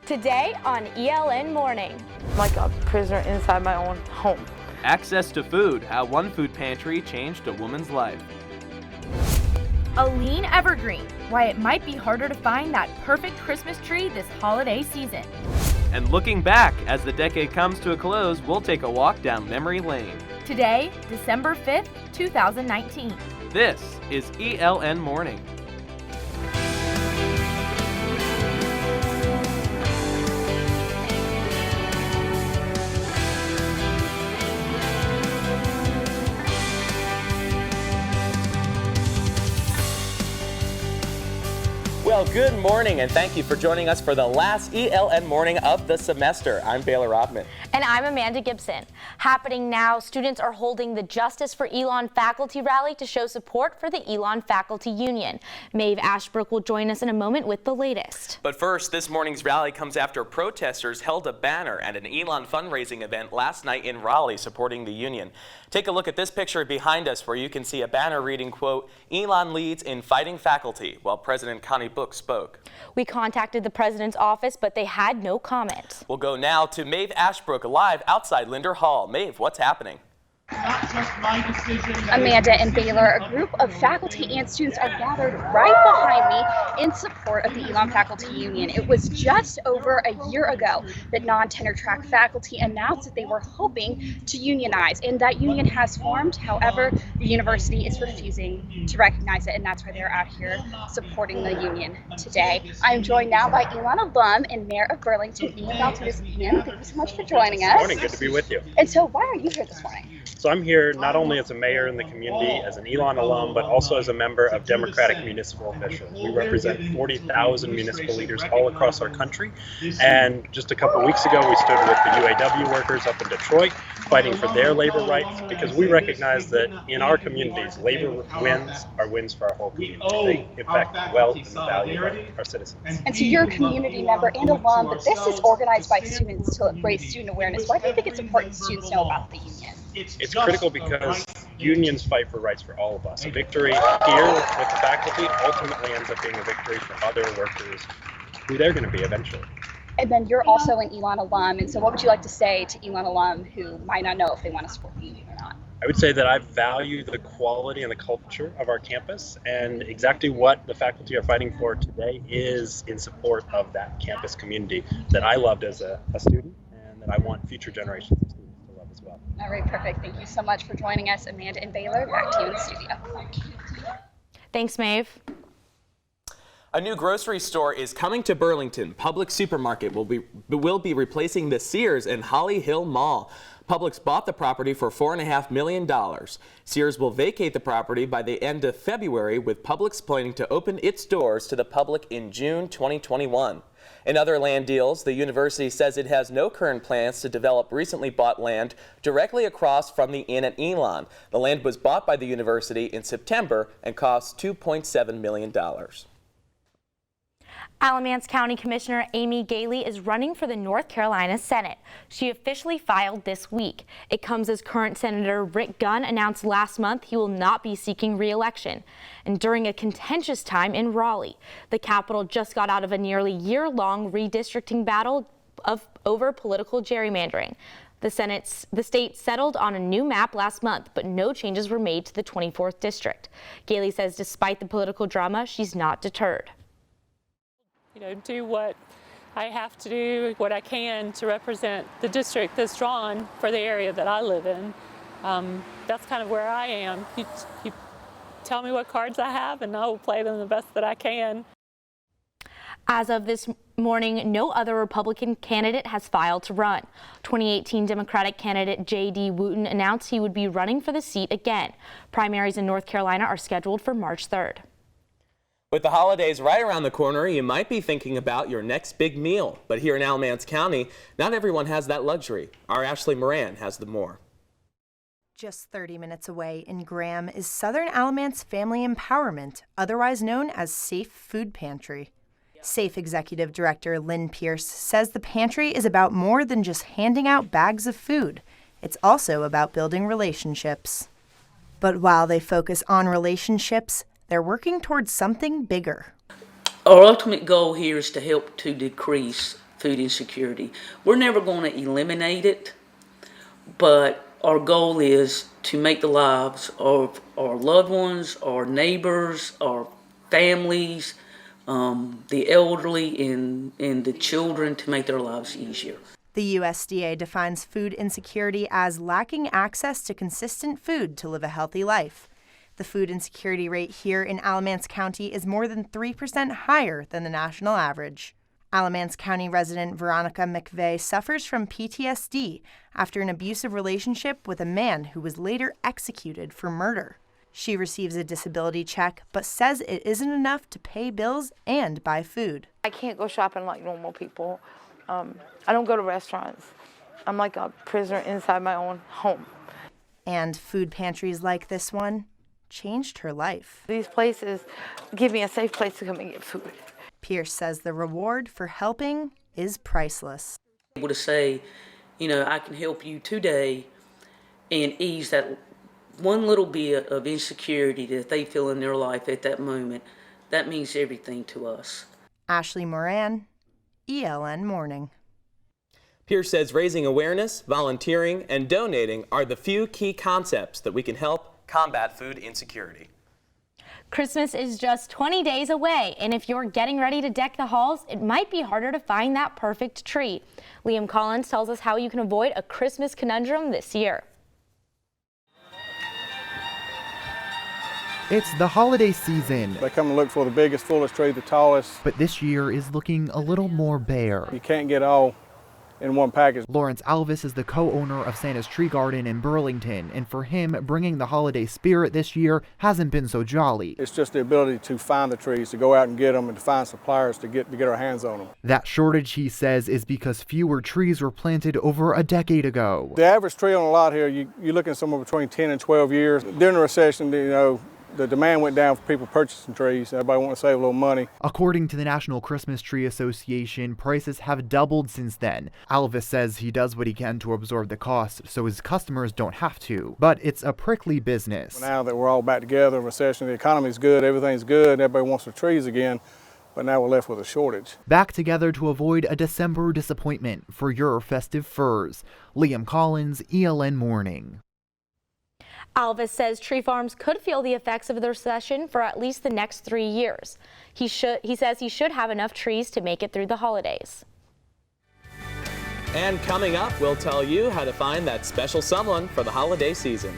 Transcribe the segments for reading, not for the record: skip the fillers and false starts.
Today on ELN Morning. Like a prisoner inside my own home. Access to food, how one food pantry changed a woman's life. A lean evergreen, why it might be harder to find that perfect Christmas tree this holiday season. And looking back, as the decade comes to a close, we'll take a walk down memory lane. Today, December 5th, 2019. This is ELN Morning. Well, good morning, and thank you for joining us for the last ELN morning of the semester. I'm Baylor Rodman. And I'm Amanda Gibson. Happening now, students are holding the Justice for Elon faculty rally to show support for the Elon Faculty Union. Maeve Ashbrook will join us in a moment with the latest. But first, this morning's rally comes after protesters held a banner at an Elon fundraising event last night in Raleigh supporting the union. Take a look at this picture behind us where you can see a banner reading, quote, "Elon leads in fighting faculty," while President Connie spoke. We contacted the president's office, but they had no comment. We'll go now to Maeve Ashbrook live outside Linder Hall. Maeve, what's happening? Not just my decision. Amanda and Baylor, a group of faculty and students are gathered right behind me in support of the Elon Faculty Union. It was just over a year ago that non-tenure track faculty announced that they were hoping to unionize, and that union has formed. However, the university is refusing to recognize it, and that's why they're out here supporting the union today. I'm joined now by Elon alum and Mayor of Burlington, Ian Baltuzzian. Thank you so much for joining us. Good morning, good to be with you. And so why are you here this morning? So I'm here not only as a mayor in the community, as an Elon alum, but also as a member of Democratic Municipal Officials. We represent 40,000 municipal leaders all across our country. And just a couple weeks ago, we stood with the UAW workers up in Detroit, fighting for their labor rights, because we recognize that in our communities, labor wins are wins for our whole community. They affect wealth and the value of our citizens. And so you're a community member and alum, but this is organized by students to raise student awareness. Why do you think it's important students know about the union? It's critical because unions fight for rights for all of us. A victory here with the faculty ultimately ends up being a victory for other workers who they're going to be eventually. And then you're also an Elon alum, and so what would you like to say to Elon alum who might not know if they want to support the union or not? I would say that I value the quality and the culture of our campus, and exactly what the faculty are fighting for today is in support of that campus community that I loved as a student and that I want future generations of students to love as well. All right, perfect. Thank you so much for joining us, Amanda and Baylor. Back to you in the studio. Thanks, Maeve. A new grocery store is coming to Burlington. Publix Supermarket will be replacing the Sears in Holly Hill Mall. Publix bought the property for $4.5 million. Sears will vacate the property by the end of February, with Publix planning to open its doors to the public in June 2021. In other land deals, the university says it has no current plans to develop recently bought land directly across from the inn at Elon. The land was bought by the university in September and cost $2.7 million. Alamance County Commissioner Amy Galey is running for the North Carolina Senate. She officially filed this week. It comes as current Senator Rick Gunn announced last month he will not be seeking re-election. And during a contentious time in Raleigh, the capital just got out of a nearly year-long redistricting battle over political gerrymandering. The state settled on a new map last month, but no changes were made to the 24th district. Galey says despite the political drama, she's not deterred. Do what I have to do, what I can to represent the district that's drawn for the area that I live in. That's kind of where I am. You tell me what cards I have and I will play them the best that I can. As of this morning, no other Republican candidate has filed to run. 2018 Democratic candidate J.D. Wooten announced he would be running for the seat again. Primaries in North Carolina are scheduled for March 3rd. With the holidays right around the corner, you might be thinking about your next big meal. But here in Alamance County, not everyone has that luxury. Our Ashley Moran has the more. Just 30 minutes away in Graham is Southern Alamance Family Empowerment, otherwise known as Safe Food Pantry. Safe Executive Director Lynn Pierce says the pantry is about more than just handing out bags of food. It's also about building relationships. But while they focus on relationships, they're working towards something bigger. Our ultimate goal here is to help to decrease food insecurity. We're never going to eliminate it, but our goal is to make the lives of our loved ones, our neighbors, our families, the elderly, and the children, to make their lives easier. The USDA defines food insecurity as lacking access to consistent food to live a healthy life. The food insecurity rate here in Alamance County is more than 3% higher than the national average. Alamance County resident Veronica McVeigh suffers from PTSD after an abusive relationship with a man who was later executed for murder. She receives a disability check, but says it isn't enough to pay bills and buy food. I can't go shopping like normal people. I don't go to restaurants. I'm like a prisoner inside my own home. And food pantries like this one changed her life. These places give me a safe place to come and get food. Pierce says the reward for helping is priceless. Able to say, I can help you today and ease that one little bit of insecurity that they feel in their life at that moment, that means everything to us. Ashley Moran, ELN Morning. Pierce says raising awareness, volunteering, and donating are the few key concepts that we can help combat food insecurity. Christmas is just 20 days away, and if you're getting ready to deck the halls, it might be harder to find that perfect tree. Liam Collins tells us how you can avoid a Christmas conundrum this year. It's the holiday season. They come and look for the biggest, fullest tree, the tallest. But this year is looking a little more bare. You can't get all in one package. Lawrence Alvis is the co-owner of Santa's Tree Garden in Burlington, and for him, bringing the holiday spirit this year hasn't been so jolly. It's just the ability to find the trees, to go out and get them, and to find suppliers to get our hands on them. That shortage, he says, is because fewer trees were planted over a decade ago. The average tree on a lot here, you're looking at somewhere between 10 and 12 years. During the recession, the demand went down for people purchasing trees. Everybody wanted to save a little money. According to the National Christmas Tree Association, prices have doubled since then. Alvis says he does what he can to absorb the cost so his customers don't have to. But it's a prickly business. Now that we're all back together, recession, the economy's good, everything's good, everybody wants their trees again, but now we're left with a shortage. Back together to avoid a December disappointment for your festive furs. Liam Collins, ELN Morning. Alvis says tree farms could feel the effects of the recession for at least the next 3 years. He says he should have enough trees to make it through the holidays. And coming up, we'll tell you how to find that special someone for the holiday season.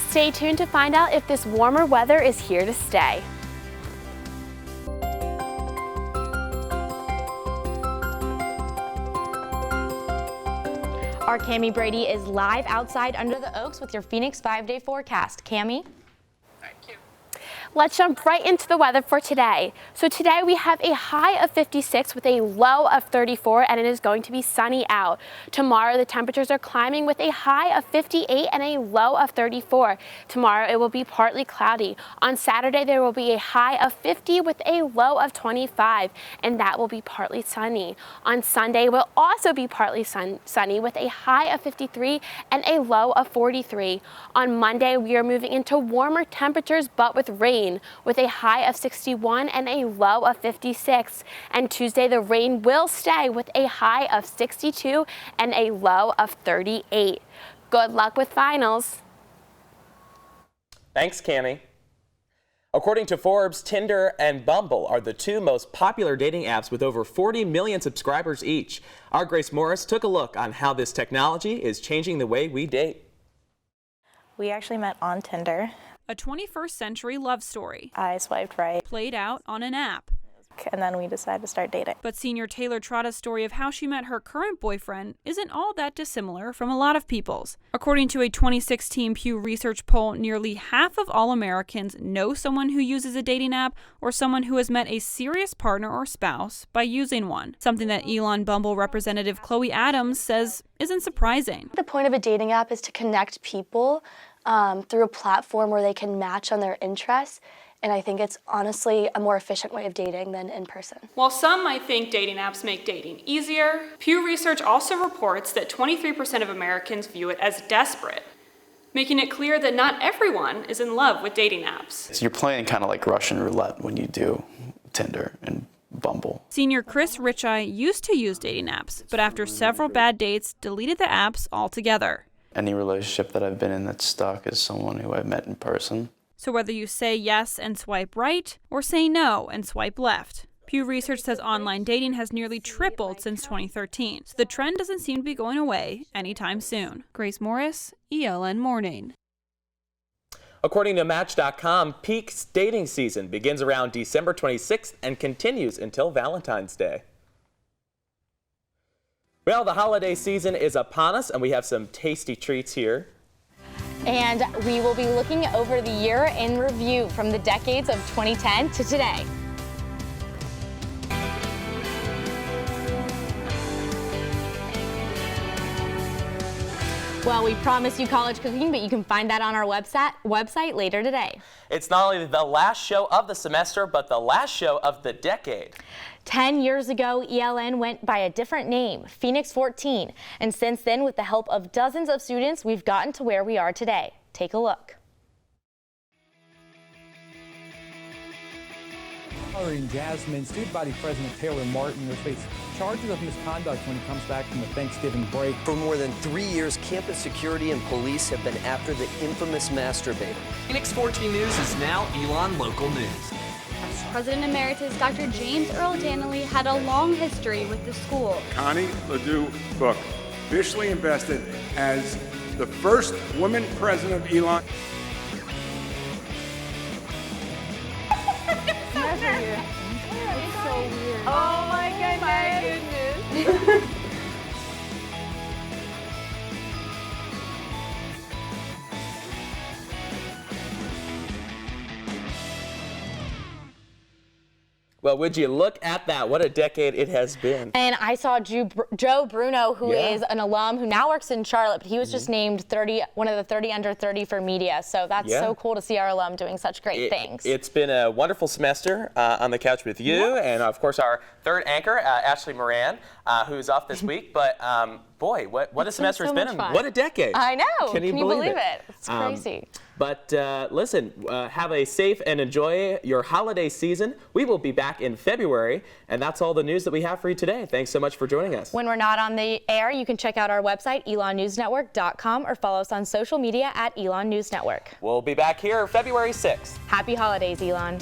Stay tuned to find out if this warmer weather is here to stay. Our Cammie Brady is live outside under the oaks with your Phoenix 5-day forecast. Cammie? Let's jump right into the weather for today. So today we have a high of 56 with a low of 34, and it is going to be sunny out. Tomorrow the temperatures are climbing with a high of 58 and a low of 34. Tomorrow it will be partly cloudy. On Saturday there will be a high of 50 with a low of 25, and that will be partly sunny. On Sunday will also be partly sunny with a high of 53 and a low of 43. On Monday we are moving into warmer temperatures but with rain, with a high of 61 and a low of 56. And Tuesday the rain will stay with a high of 62 and a low of 38. Good luck with finals. Thanks, Cammie. According to Forbes, Tinder and Bumble are the two most popular dating apps with over 40 million subscribers each. Our Grace Morris took a look on how this technology is changing the way we date. We actually met on Tinder. A 21st century love story. I swiped right. Played out on an app. And then we decided to start dating. But senior Taylor Trotta's story of how she met her current boyfriend isn't all that dissimilar from a lot of people's. According to a 2016 Pew Research poll, nearly half of all Americans know someone who uses a dating app or someone who has met a serious partner or spouse by using one. Something that Elon Bumble representative Chloe Adams says isn't surprising. The point of a dating app is to connect people through a platform where they can match on their interests. And I think it's honestly a more efficient way of dating than in person. While some might think dating apps make dating easier, Pew Research also reports that 23% of Americans view it as desperate, making it clear that not everyone is in love with dating apps. So you're playing kind of like Russian roulette when you do Tinder and Bumble. Senior Chris Richeye used to use dating apps, but after several bad dates, deleted the apps altogether. Any relationship that I've been in that's stuck is someone who I've met in person. So whether you say yes and swipe right, or say no and swipe left. Pew Research says online dating has nearly tripled since 2013, so the trend doesn't seem to be going away anytime soon. Grace Morris, ELN Morning. According to Match.com, peak dating season begins around December 26th and continues until Valentine's Day. Well, the holiday season is upon us, and we have some tasty treats here. And we will be looking over the year in review from the decades of 2010 to today. Well, we promise you college cooking, but you can find that on our website later today. It's not only the last show of the semester, but the last show of the decade. 10 years ago, ELN went by a different name, Phoenix 14. And since then, with the help of dozens of students, we've gotten to where we are today. Take a look. In Jasmine, student body president Taylor Martin will face charges of misconduct when he comes back from the Thanksgiving break. For more than 3 years, campus security and police have been after the infamous masturbator. Phoenix 14 News is now Elon Local News. President Emeritus Dr. James Earl Danley had a long history with the school. Connie Ledoux Book, officially invested as the first woman president of Elon. It's so weird. Oh my goodness. Well, would you look at that? What a decade it has been. And I saw Joe Bruno, who is an alum who now works in Charlotte, but he was just named one of the 30 under 30 for media. So that's so cool to see our alum doing such great things. It's been a wonderful semester on the couch with you, and of course our third anchor, Ashley Moran, who's off this week. But boy, what a semester it's been, and what a decade. I know. Can you believe it? It's crazy. But listen, have a safe and enjoy your holiday season. We will be back in February, and that's all the news that we have for you today. Thanks so much for joining us. When we're not on the air, you can check out our website, elonnewsnetwork.com, or follow us on social media at Elon News Network. We'll be back here February 6th. Happy holidays, Elon.